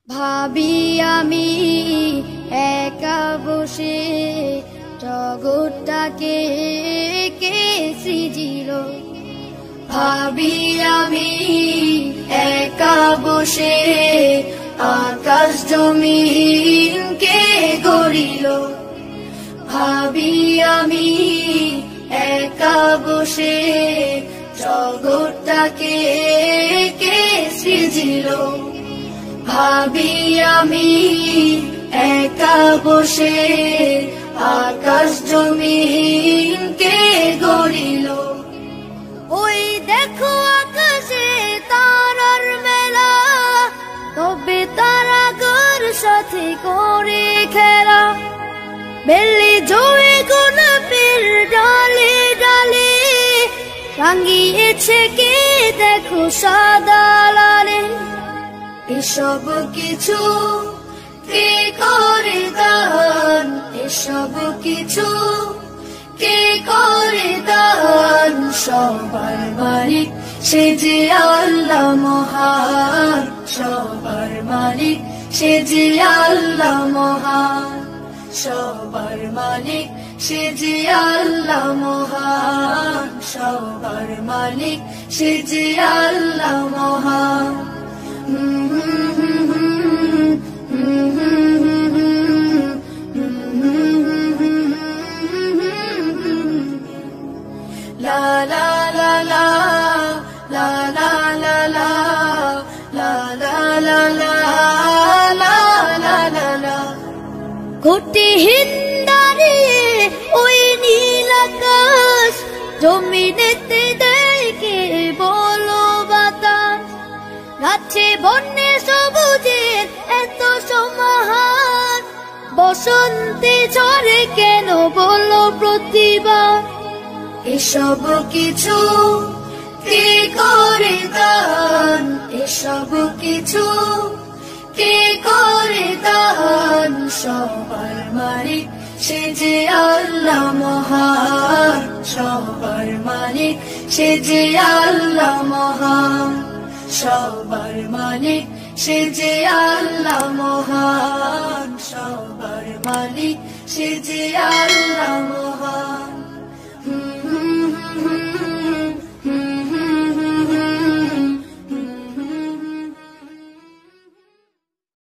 ভাবি আমি একা বসে জগৎটাকে কে সৃজিল। ভাবি আমি একা বসে আকাশ জমিন কে গড়িল। ভাবি আমি একা বসে জগৎটাকে কে সৃজিল। ভাবি আমি একা বসে আকাশ জমিন কে গড়িল। ওই দেখো আকাশে তারার মেলা, তবে তারাগর সাথে করে খেলা। বেলি জোরে গোলাপের ডালে ডালে রাঙিয়েছে কে দেখো সাদা লালে। এসব কিছু কে করে দান, এসব কিছু কে করে দান। সবার মালিক সে যে আল্লাহ মহান, সবার মালিক সে যে আল্লাহ মহান। সবার মালিক সে যে আল্লাহ মহান, সবার মালিক সে যে আল্লাহ মহান। La la la la la la la la la la la la la la la la কোটিহীন দাঁড়িয়ে ওই নীল আকাশ, জমিনেতে দেখে বলো বাতাস। গাছে বন্যে সবুজের এত সমাহার, বসন্তে ঝরে কেন বলো প্রতিবার। এসব কিছু কে করে দান, এসব কিছু কে করে দান। সবার মালিক সে যে আল্লাহ মহান, সবার মালিক সে যে আল্লাহ মহান। সবার মালিক সে যে আল্লাহ মহান, সবার মালিক সে যে আল্লাহ মহান।